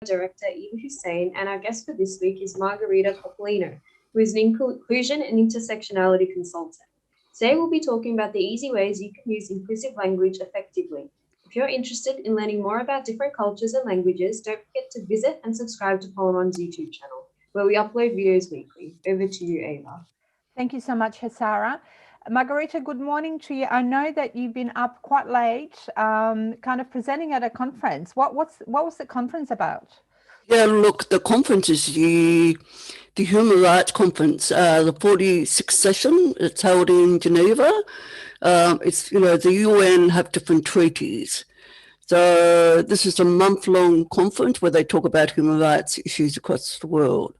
Director Eva Hussein, and our guest for this week is Margherita Coppolino, who is an inclusion and intersectionality consultant. Today, we'll be talking about the easy ways you can use inclusive language effectively. If you're interested in learning more about different cultures and languages, don't forget to visit and subscribe to Polomon's YouTube channel, where we upload videos weekly. Over to you, Ava. Thank you so much, Hasara. Margarita, good morning to you. I know that you've been up quite late, kind of presenting at a conference. What was the conference about? Yeah, look, the conference is the Human Rights Conference, the 46th session. It's held in Geneva. It's, the UN have different treaties. So this is a month-long conference where they talk about human rights issues across the world.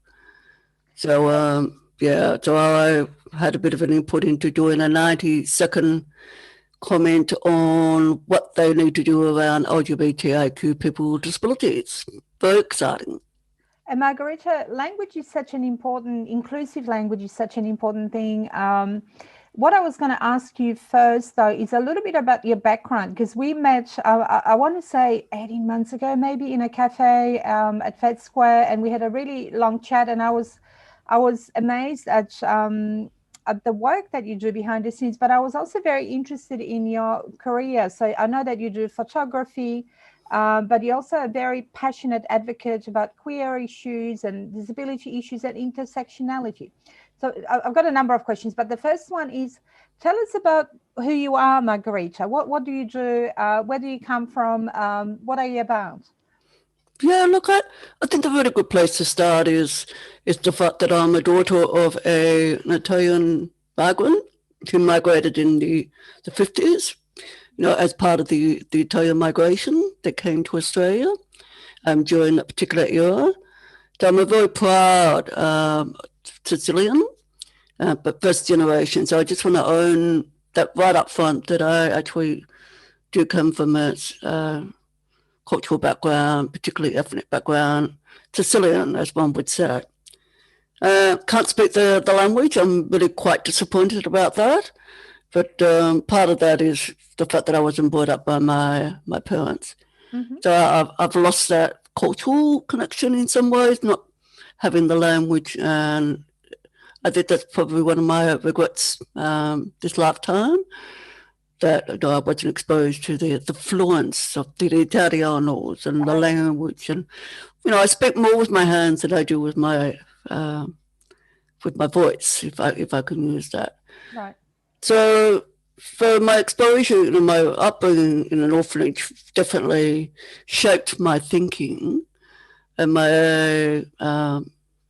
So, so I had a bit of an input into doing a 90-second comment on what they need to do around LGBTIQ people with disabilities. Very exciting. And Margarita, language is such an important, inclusive language is such an important thing. What I was going to ask you first, though, is a little bit about your background, because we met, I want to say 18 months ago, maybe in a cafe at Fed Square, and we had a really long chat, and I was amazed at the work that you do behind the scenes, but I was also very interested in your career. So I know that you do photography, but you're also a very passionate advocate about queer issues and disability issues and intersectionality. So I've got a number of questions, but the first one is, tell us about who you are, Margherita. What do you do? Where do you come from? What are you about? Yeah, look, I think a really good place to start is the fact that I'm a daughter of an Italian migrant who migrated in the 50s, as part of the Italian migration that came to Australia during that particular era. So I'm a very proud Sicilian, but first generation. So I just want to own that right up front, that I actually do come from a cultural background, particularly ethnic background, Sicilian, as one would say. Can't speak the language. I'm really quite disappointed about that. But part of that is the fact that I wasn't brought up by my parents. Mm-hmm. So I've lost that cultural connection in some ways, not having the language. And I think that's probably one of my regrets this lifetime, that I wasn't exposed to the fluence of the Italianos and the language. And, I speak more with my hands than I do with my voice, if I can use that. Right. So for my exposure, my upbringing in an orphanage definitely shaped my thinking and my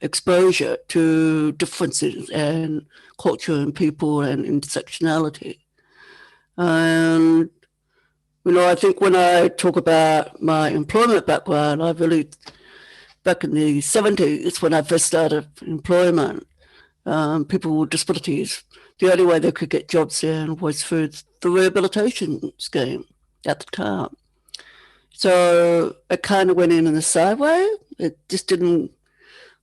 exposure to differences in culture and people and intersectionality. And, I think when I talk about my employment background, I really, back in the 70s, when I first started employment, people with disabilities, the only way they could get jobs in was through the rehabilitation scheme at the time. So it kind of went in the side way. It just didn't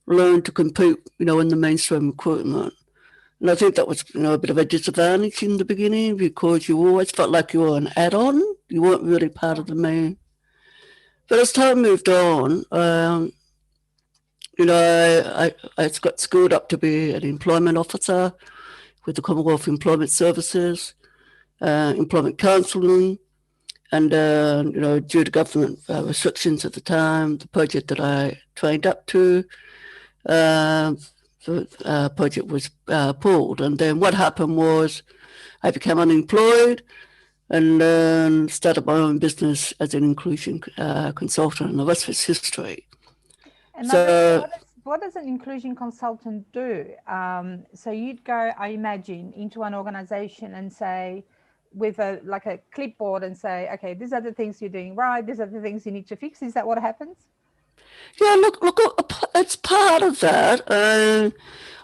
learn to compete, in the mainstream recruitment. And I think that was, a bit of a disadvantage in the beginning, because you always felt like you were an add-on. You weren't really part of the main. But as time moved on, I got schooled up to be an employment officer with the Commonwealth Employment Services, employment counselling, and, due to government restrictions at the time, the project that I trained up to, the project was pulled. And then what happened was I became unemployed and then started my own business as an inclusion consultant, and the rest is history. And so, what does an inclusion consultant do? So you'd go, I imagine, into an organization and say, with a clipboard, and say, okay, these are the things you're doing right, these are the things you need to fix. Is that what happens? Yeah, look, it's part of that.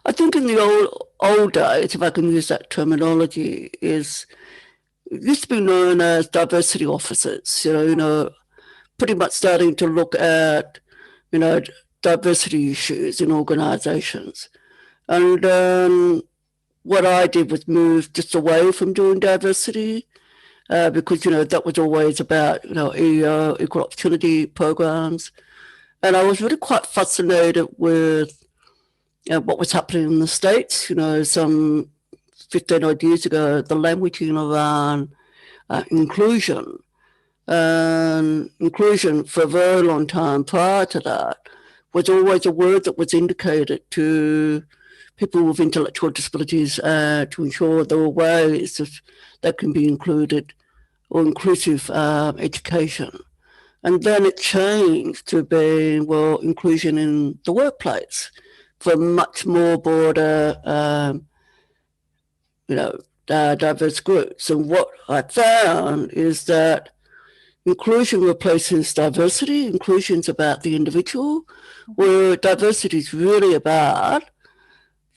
I think in the old days, if I can use that terminology, it used to be known as diversity officers, pretty much starting to look at, diversity issues in organizations. And what I did was move just away from doing diversity because, that was always about, EO, equal opportunity programs. And I was really quite fascinated with what was happening in the States, some 15 odd years ago, the languaging around inclusion. And inclusion for a very long time prior to that was always a word that was indicated to people with intellectual disabilities to ensure there were ways that can be included or inclusive education. And then it changed to being, well, inclusion in the workplace for much more broader, diverse groups. And what I found is that inclusion replaces diversity. Inclusion's about the individual, where diversity is really about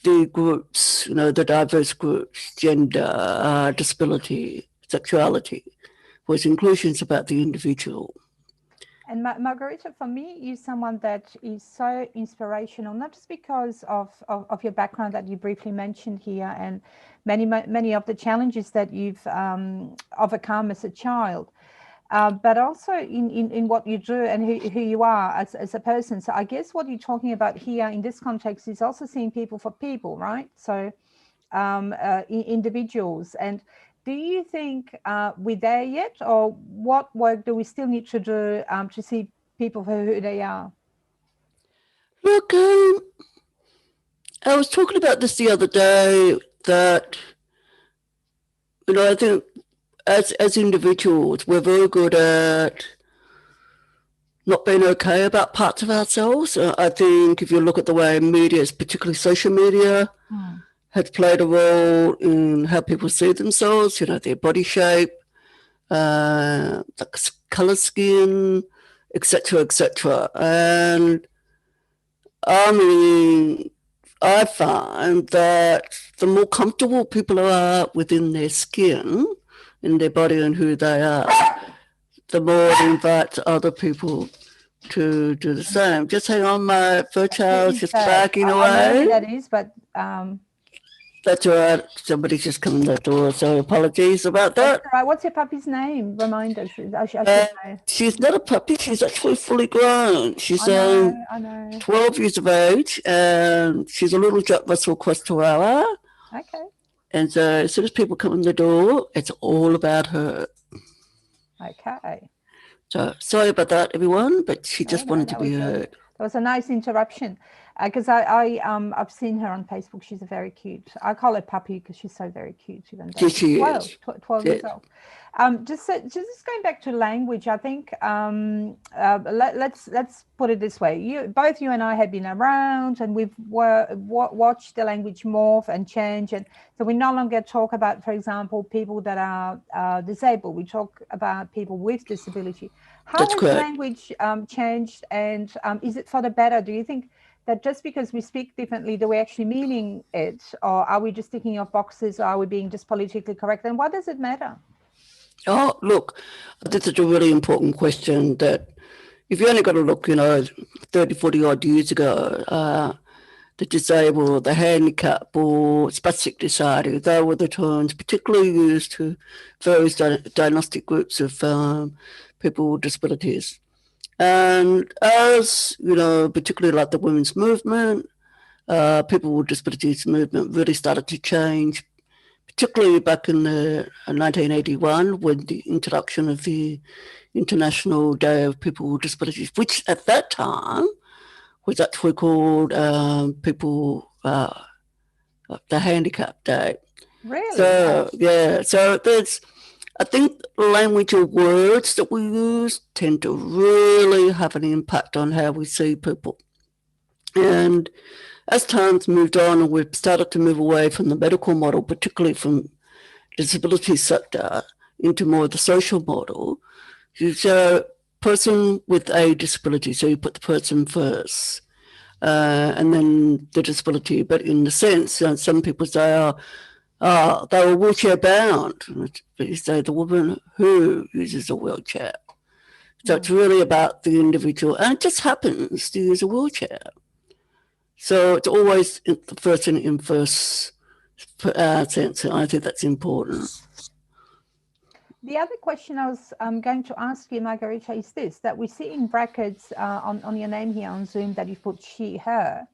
the groups, the diverse groups, gender, disability, sexuality, whereas inclusion's about the individual. And Margherita, for me, you're someone that is so inspirational, not just because of your background that you briefly mentioned here and many of the challenges that you've overcome as a child, but also in what you do and who you are as a person. So I guess what you're talking about here in this context is also seeing people for people, right? So individuals. And do you think we're there yet, or what work do we still need to do to see people for who they are? Look, I was talking about this the other day that, I think as individuals, we're very good at not being okay about parts of ourselves. I think if you look at the way media, particularly social media, has played a role in how people see themselves, their body shape, the color skin, etc., etc. And I mean, I find that the more comfortable people are within their skin, in their body and who they are, the more it invites other people to do the same. Just hang on, my fur child's just backing away. I know who that is, but that's all right. Somebody's just come in the door, so apologies about that. That's all right. What's your puppy's name? Remind us. I should know. She's not a puppy. She's actually fully grown. She's I know. 12 years of age, and she's a little Jack Russell Cross Chihuahua. Okay. And so as soon as people come in the door, it's all about her. Okay. So sorry about that, everyone, but she just wanted to be heard. That was a nice interruption, because I've seen her on Facebook. She's a very cute. I call her Puppy because she's so very cute. Even though she is 12 years old. Just going back to language, I think let's put it this way. Both you and I have been around, and we've watched the language morph and change, and so we no longer talk about, for example, people that are disabled. We talk about people with disability. How has language changed, and is it for the better? Do you think that just because we speak differently, do we actually meaning it, or are we just ticking off boxes, or are we being just politically correct? And what does it matter? Oh, look, this is a really important question that if you only got to look, 30, 40 odd years ago, the disabled, the handicapped, or spastic society, they were the terms particularly used to various diagnostic groups of people with disabilities. And as, particularly like the women's movement, people with disabilities movement really started to change, particularly back in 1981 with the introduction of the International Day of People with Disabilities, which at that time was actually called the Handicap Day. Really? So, yeah, so I think language or words that we use tend to really have an impact on how we see people. And as time's moved on and we've started to move away from the medical model, particularly from disability sector, into more of the social model, so person with a disability, so you put the person first, and then the disability. But in the sense, some people say, they were wheelchair bound. But you say the woman who uses a wheelchair. So it's really about the individual, and it just happens to use a wheelchair. So it's always the person in first sense, and I think that's important. The other question I was going to ask you, Margherita, is this, that we see in brackets on your name here on Zoom that you put she, her.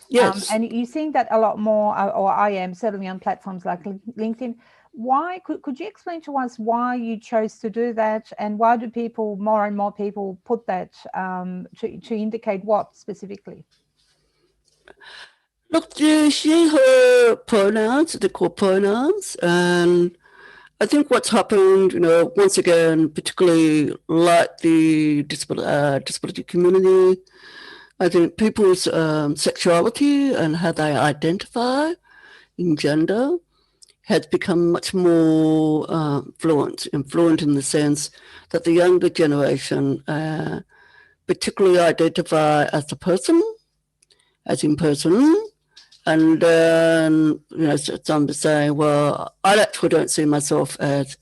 Yes. And you're seeing that a lot more, or I am certainly on platforms like LinkedIn. Why, could you explain to us why you chose to do that, and why do people, more and more people, put that to indicate what specifically? Look, the she, her pronouns, they're called pronouns. And I think what's happened, once again, particularly like the disability community, I think people's sexuality and how they identify in gender has become much more fluent in the sense that the younger generation particularly identify as a person, as in person. And then, some are saying, well, I actually don't see myself as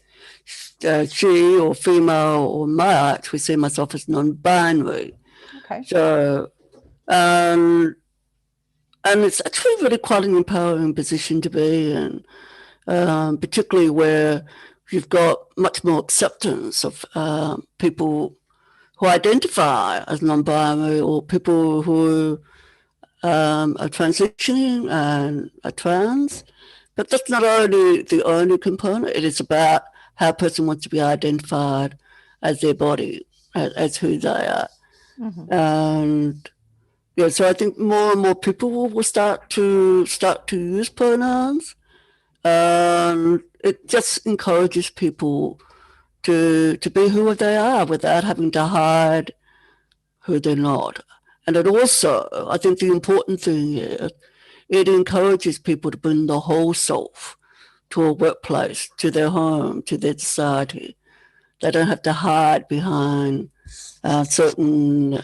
she or female, or I actually see myself as non-binary. Okay. So, and it's actually really quite an empowering position to be in, particularly where you've got much more acceptance of people who identify as non-binary, or people who are transitioning and are trans. But that's not only the only component. It is about how a person wants to be identified as their body, as who they are. Mm-hmm. And yeah, so I think more and more people will start to use pronouns. It just encourages people to be who they are without having to hide who they're not. And it also, I think the important thing is, it encourages people to bring the whole self to a workplace, to their home, to their society. They don't have to hide behind certain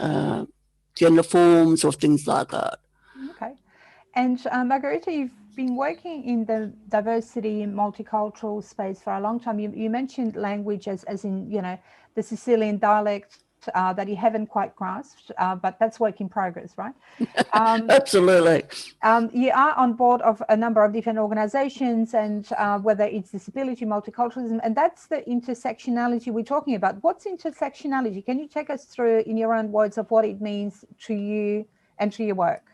gender forms or things like that. Okay. And Margherita, you've been working in the diversity and multicultural space for a long time. You mentioned language as in, the Sicilian dialect that you haven't quite grasped, but that's work in progress, right? Absolutely. You are on board of a number of different organizations, and whether it's disability, multiculturalism, and that's the intersectionality we're talking about. What's intersectionality? Can you take us through, in your own words, of what it means to you and to your work?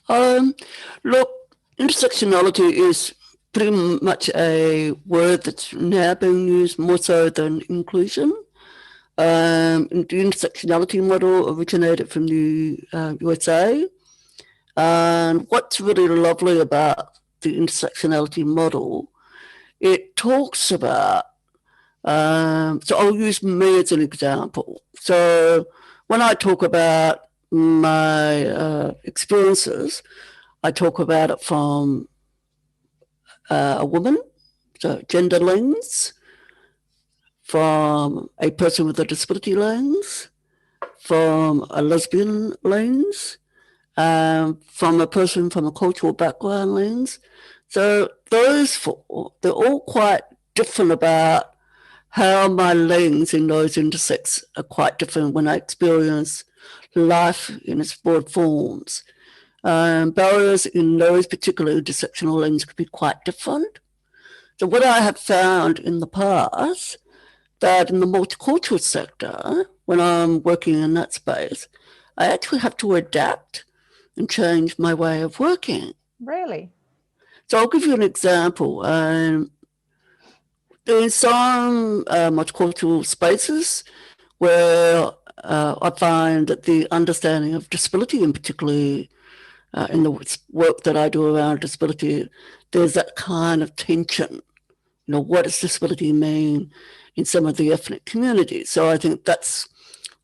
Look, intersectionality is pretty much a word that's now being used more so than inclusion. The intersectionality model originated from the USA. And what's really lovely about the intersectionality model, it talks about, so I'll use me as an example. So when I talk about my experiences, I talk about it from a woman, so gender lens, from a person with a disability lens, from a lesbian lens, from a person from a cultural background lens. So those four, they're all quite different about how my lens in those intersects are quite different when I experience life in its broad forms. Barriers in those particular intersectional lenses could be quite different. So what I have found in the past, that in the multicultural sector, when I'm working in that space, I actually have to adapt and change my way of working. Really? So I'll give you an example. In some multicultural spaces where I find that the understanding of disability, and particularly in the work that I do around disability, there's that kind of tension. What does disability mean in some of the ethnic communities? So I think that's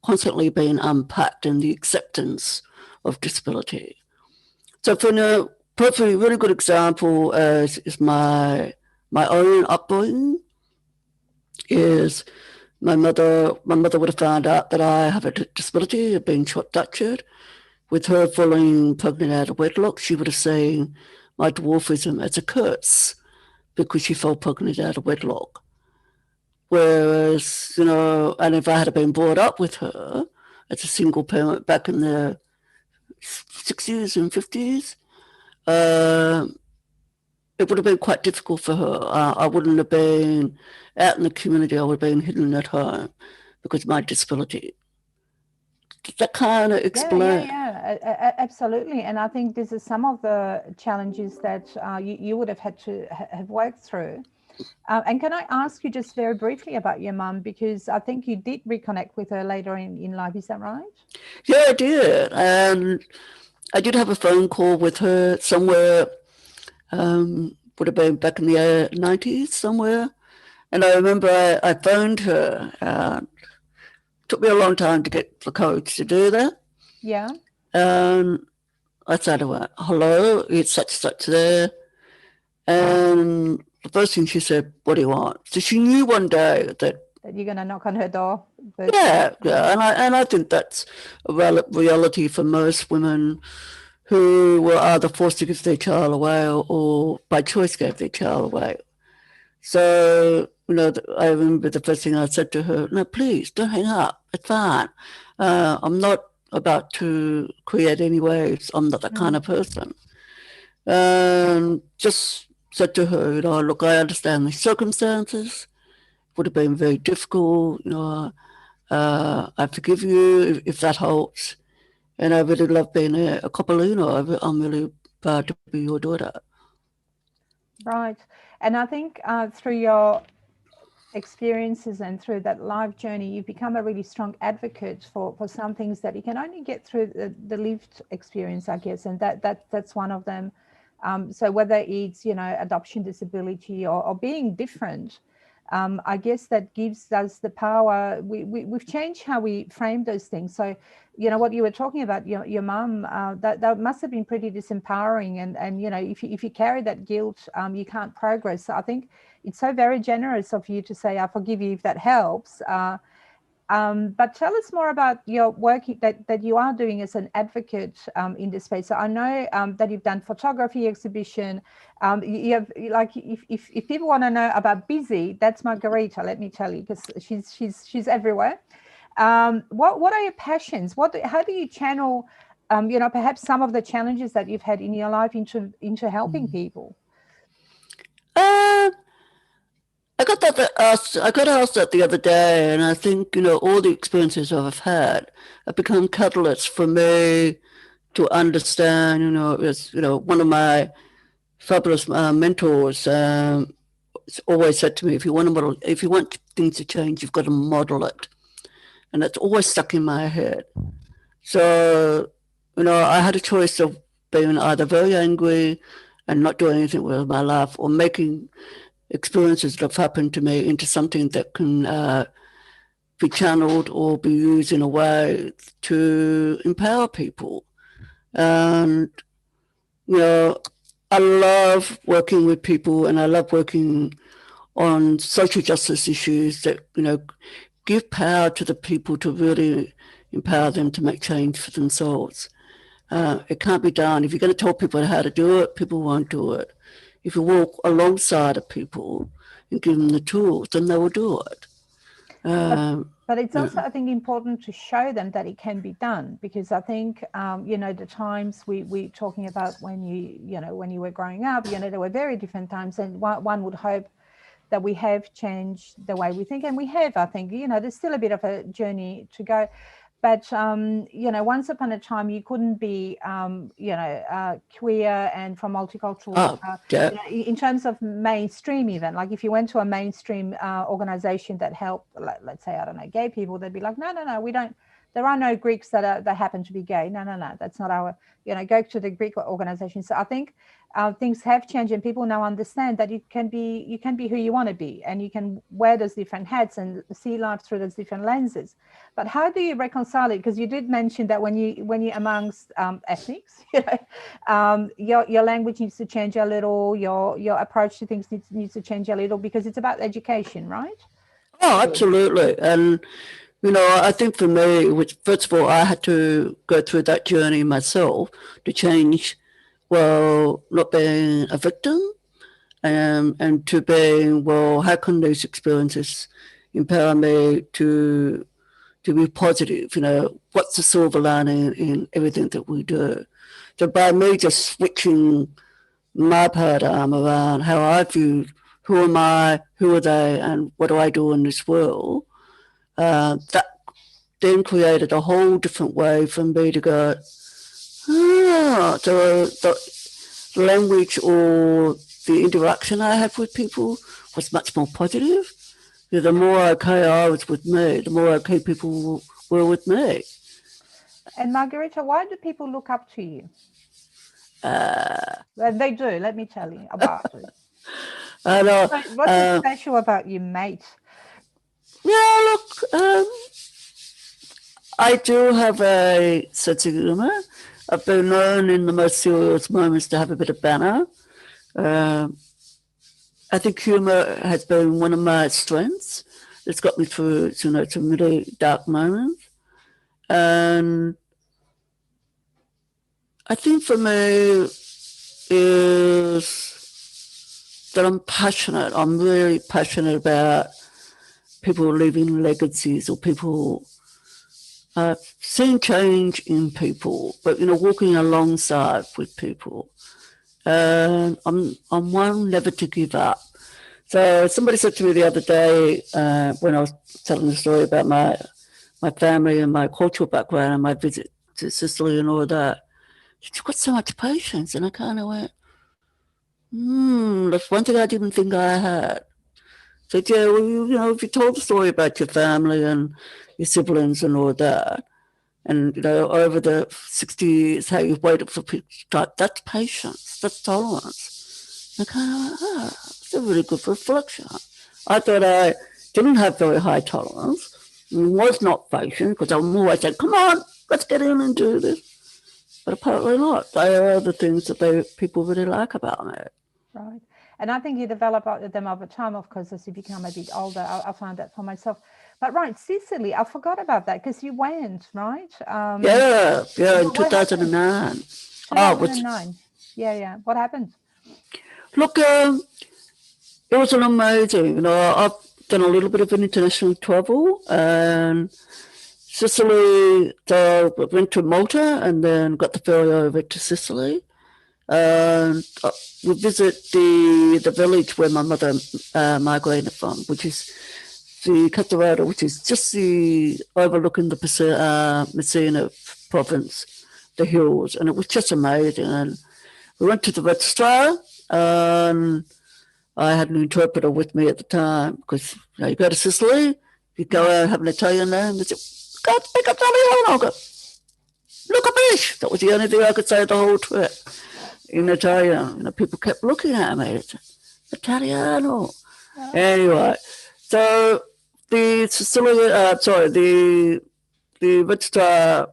constantly being unpacked in the acceptance of disability. So for a perfectly really good example is my own upbringing. Is my mother would have found out that I have a disability of being short-statured. With her falling pregnant out of wedlock, she would have seen my dwarfism as a curse because she fell pregnant out of wedlock. Whereas, and if I had been brought up with her as a single parent back in the 60s and 50s, it would have been quite difficult for her. I wouldn't have been out in the community. I would have been hidden at home because of my disability. Does that kind of explain? Absolutely. And I think this is some of the challenges that you would have had to have worked through. And can I ask you just very briefly about your mum, because I think you did reconnect with her later in life, is that right? Yeah, I did. And I did have a phone call with her somewhere, would have been back in the 90s somewhere. And I remember I phoned her. It took me a long time to get the codes to do that. Yeah. I said to her, hello, it's such there. And the first thing she said, what do you want? So she knew one day that you're going to knock on her door. Yeah. And I think that's a reality for most women who were either forced to give their child away or by choice gave their child away. So, I remember the first thing I said to her, no, please don't hang up. It's fine. I'm not about to create any waves. I'm not that kind of person. Just said to her, look, I understand the circumstances. It would have been very difficult. I forgive you if that helps. And I really love being a Coppolino. I'm really proud to be your daughter. Right. And I think through your experiences and through that life journey, you've become a really strong advocate for some things that you can only get through the lived experience, I guess. And that's one of them. So whether it's, adoption, disability, or being different, I guess that gives us the power. We've changed how we frame those things. So, what you were talking about, your mum, that must have been pretty disempowering. And if you carry that guilt, you can't progress. So I think it's so very generous of you to say, I forgive you if that helps. But tell us more about your work that you are doing as an advocate in this space. So I know that you've done photography exhibition. You have, like, if people want to know about Busy, that's Margherita. Let me tell you, because she's everywhere. What are your passions? How do you channel, perhaps some of the challenges that you've had in your life into helping people? I got asked that the other day, and I think all the experiences I've had have become catalysts for me to understand. One of my fabulous mentors always said to me, if you want things to change, you've got to model it, and that's always stuck in my head. So I had a choice of being either very angry and not doing anything with my life, or making experiences that have happened to me into something that can be channeled or be used in a way to empower people. And, I love working with people, and I love working on social justice issues that, give power to the people to really empower them to make change for themselves. It can't be done. If you're going to tell people how to do it, people won't do it. If you walk alongside of people and give them the tools, then they will do it. But it's also, I think, important to show them that it can be done, because I think, the times we're talking about when you were growing up, there were very different times, and one would hope that we have changed the way we think, and we have. I think, there's still a bit of a journey to go. But, once upon a time, you couldn't be, queer and from multicultural, in terms of mainstream even. Like if you went to a mainstream organization that helped, let's say, I don't know, gay people, they'd be like, no, we don't. There are no Greeks that happen to be gay. No, that's not our, go to the Greek organization. So I think things have changed, and people now understand that you can be who you want to be, and you can wear those different hats and see life through those different lenses. But how do you reconcile it? Because you did mention that when you're amongst ethnics, your language needs to change a little, your approach to things needs to change a little, because it's about education, right? Oh, absolutely. And I think for me, first of all, I had to go through that journey myself to change, not being a victim, and to being, how can these experiences empower me to be positive? What's the silver lining in everything that we do? So by me just switching my paradigm around how I view who am I, who are they, and what do I do in this world, that then created a whole different way for me to go, the language or the interaction I have with people was much more positive. The more okay I was with me, the more okay people were with me. And Margherita, why do people look up to you? Well, they do, let me tell you about it. What's so special about you, mate? Yeah, look, I do have a sense of humour. I've been known in the most serious moments to have a bit of banter. I think humour has been one of my strengths. It's got me through, some really dark moments. And I think for me is that I'm passionate. I'm really passionate about people leaving legacies or people seeing change in people, but walking alongside with people. And I'm one never to give up. So somebody said to me the other day when I was telling the story about my family and my cultural background and my visit to Sicily and all that, you've got so much patience. And I kind of went, that's one thing I didn't think I had. So yeah, well, if you told the story about your family and your siblings and all that, and over the 60 years, how you've waited for people to start, that's patience, that's tolerance. And I kind of went, it's a really good reflection. I thought I didn't have very high tolerance, and was not patient because I'm always saying, come on, let's get in and do this. But apparently not. They are the things that people really like about me. Right. And I think you develop them over time, of course, as you become a bit older. I found that for myself. But right, Sicily, I forgot about that because you went, right? Yeah, in 2009. 2009. Yeah. What happened? Look, it was an amazing, I've done a little bit of an international travel, and Sicily, so I went to Malta and then got the ferry over to Sicily. And we visit the village where my mother migrated from, which is the Catarata, which is just overlooking the Messina province, the hills, and it was just amazing. And we went to the registrar, and I had an interpreter with me at the time because you go to Sicily, you go out and have an Italian name, they say, go speak Italian. I'll go, look at me. That was the only thing I could say the whole trip. In Italian, people kept looking at me. It's Italiano. Oh. Anyway, so the registrar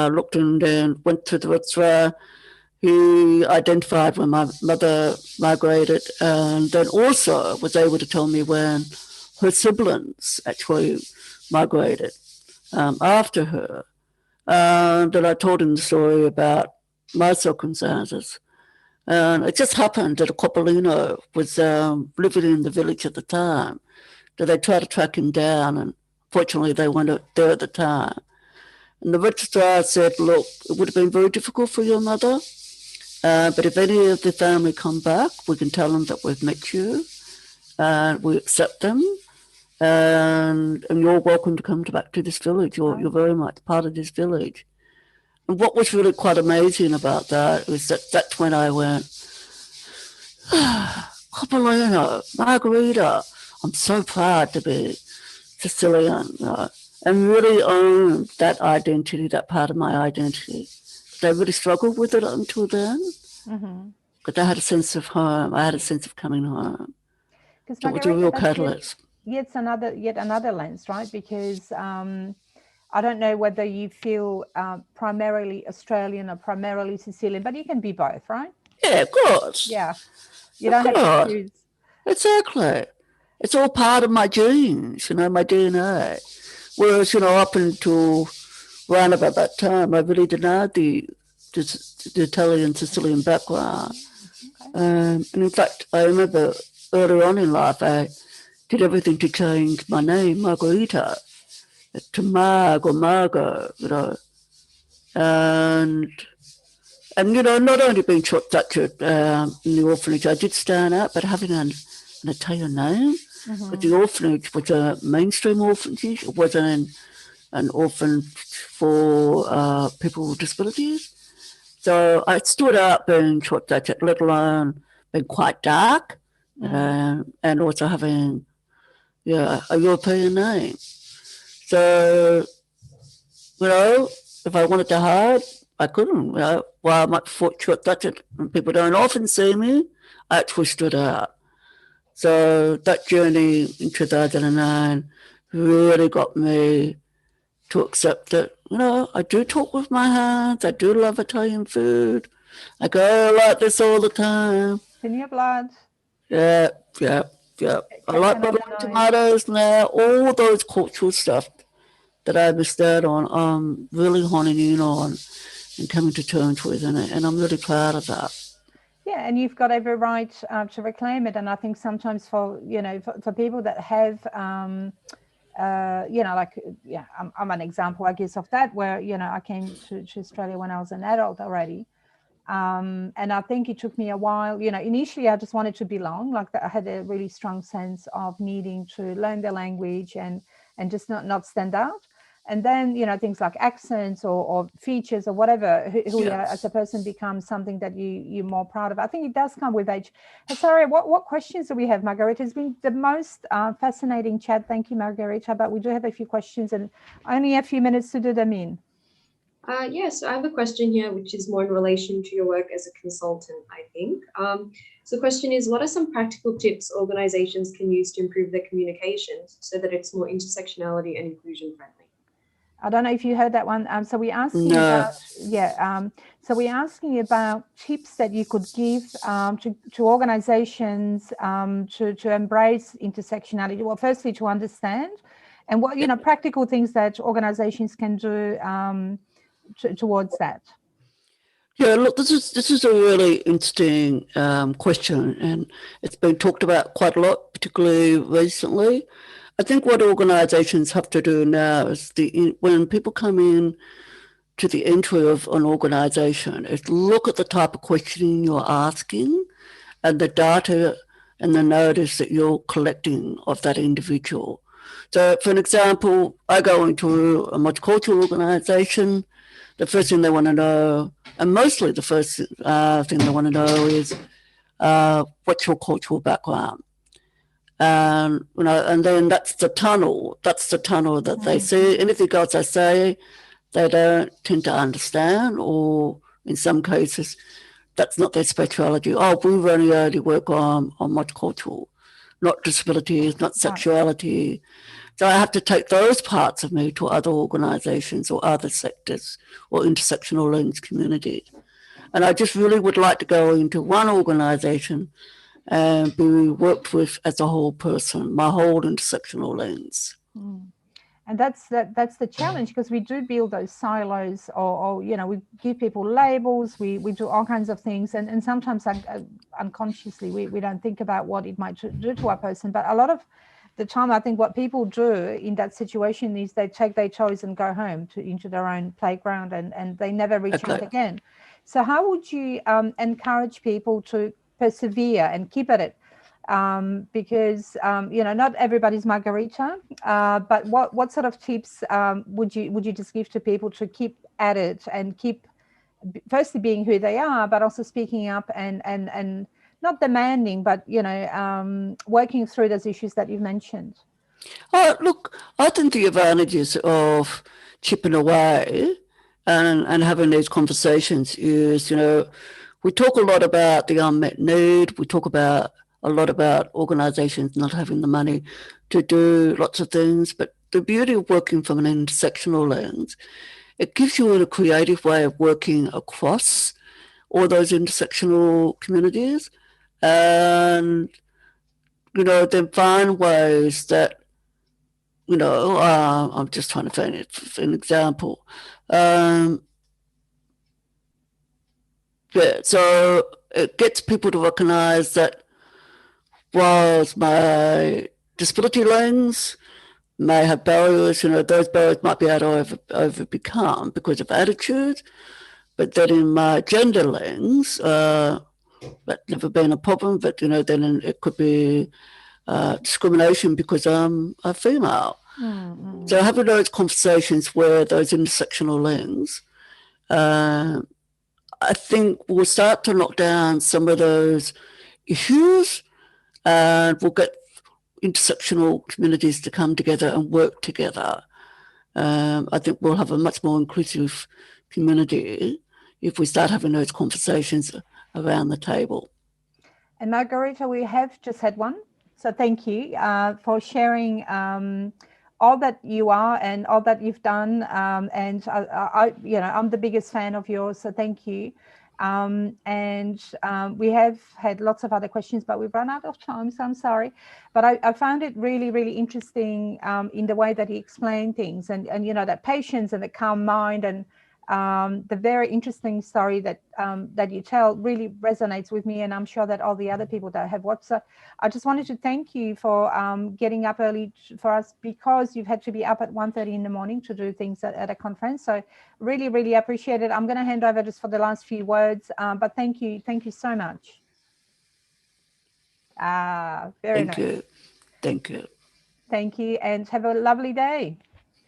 looked and then went to the registrar. He identified when my mother migrated, and then also was able to tell me when her siblings actually migrated after her. Then I told him the story about my circumstances. And it just happened that a Coppolino was living in the village at the time. So they tried to track him down, and fortunately they weren't there at the time. And the registrar said, look, it would have been very difficult for your mother, but if any of the family come back, we can tell them that we've met you, and we accept them, and you're welcome to come back to this village. You're very much part of this village. And what was really quite amazing about that was that's when I went, Coppolino, Margherita, I'm so proud to be Sicilian, and really own that identity, that part of my identity. I really struggled with it until then, because I had a sense of home. I had a sense of coming home. So it was a real catalyst. Yet another lens, right? Because I don't know whether you feel primarily Australian or primarily Sicilian, but you can be both, right? Yeah, of course. Yeah. You don't have to choose. Exactly. It's all part of my genes, my DNA. Whereas, up until around about that time, I really denied the Italian Sicilian background. Okay. And in fact, I remember earlier on in life, I did everything to change my name, Margherita, to Marg or Margot, And And, not only being short-statured in the orphanage, I did stand out, but having an Italian name, but the orphanage was a mainstream orphanage. It wasn't an orphanage for people with disabilities. So I stood out being short-statured, let alone being quite dark, and also having, a European name. So, if I wanted to hide, I couldn't. While I'm short-statured and people don't often see me, I actually stood out. So that journey in 2009 really got me to accept that, I do talk with my hands. I do love Italian food. I go like this all the time. In your blood. Yeah. I like bubbling tomatoes now. All those cultural stuff that I missed out on, I'm really honing in on and coming to terms with, and I'm really proud of that. Yeah, and you've got every right to reclaim it. And I think sometimes for people that have, I'm an example, I guess, of that, where, I came to Australia when I was an adult already. And I think it took me a while, initially I just wanted to belong, like I had a really strong sense of needing to learn the language and just not stand out. And then, things like accents or features or whatever, who you are as a person becomes something that you're more proud of. I think it does come with age. Sorry, what questions do we have, Margherita? It's been the most fascinating chat. Thank you, Margherita. But we do have a few questions and only a few minutes to do them in. Yes, I have a question here, which is more in relation to your work as a consultant, I think. So the question is, what are some practical tips organizations can use to improve their communications so that it's more intersectionality and inclusion friendly? I don't know if you heard that one. So we're asking about, so we're asking about tips that you could give to organizations to embrace intersectionality. Well, firstly, to understand, and what, practical things that organizations can do towards that. Yeah, look, this is a really interesting question, and it's been talked about quite a lot, particularly recently. I think what organisations have to do now is when people come in to the entry of an organisation, is look at the type of questioning you're asking and the data and the notice that you're collecting of that individual. So, for an example, I go into a multicultural organisation. The first thing they want to know, and mostly the first thing they want to know is what's your cultural background? And then that's the tunnel that they see. Anything else I say, they don't tend to understand, or in some cases, that's not their speciality. Oh, we only work on multicultural, not disabilities, not sexuality. So I have to take those parts of me to other organisations or other sectors or intersectional lens communities. And I just really would like to go into one organisation and be worked with as a whole person, my whole intersectional lens. And that's the challenge, because we do build those silos, or we give people labels, we do all kinds of things, and sometimes unconsciously we don't think about what it might do to our person. But a lot of the time, I think what people do in that situation is they take their toys and go home into their own playground, and they never reach out again. So how would you encourage people to persevere and keep at it? Because not everybody's Margherita, but what sort of tips would you just give to people to keep at it and keep firstly being who they are, but also speaking up and not demanding, but working through those issues that you've mentioned? Look, I think the advantages of chipping away and having these conversations is, we talk a lot about the unmet need. We talk a lot about organisations not having the money to do lots of things. But the beauty of working from an intersectional lens, it gives you a creative way of working across all those intersectional communities, and then find ways that, I'm just trying to find an example. So it gets people to recognise that whilst my disability lens may have barriers, those barriers might be able to overcome because of attitude, But then in my gender lens, that's never been a problem, but, then it could be discrimination because I'm a female. Mm-hmm. So having those conversations where those intersectional lens, I think we'll start to knock down some of those issues, and we'll get intersectional communities to come together and work together. I think we'll have a much more inclusive community if we start having those conversations around the table. And Margherita, we have just had one. So thank you for sharing all that you are and all that you've done. And I'm the biggest fan of yours. So thank you. We have had lots of other questions, but we've run out of time, so I'm sorry. But I found it really, really interesting in the way that he explained things, and that patience and the calm mind, and the very interesting story that you tell really resonates with me, and I'm sure that all the other people that have watched. So I just wanted to thank you for getting up early for us, because you've had to be up at 1:30 in the morning to do things at a conference. So really, really appreciate it. I'm going to hand over just for the last few words, but thank you so much. Very nice. Thank you. Thank you, and have a lovely day.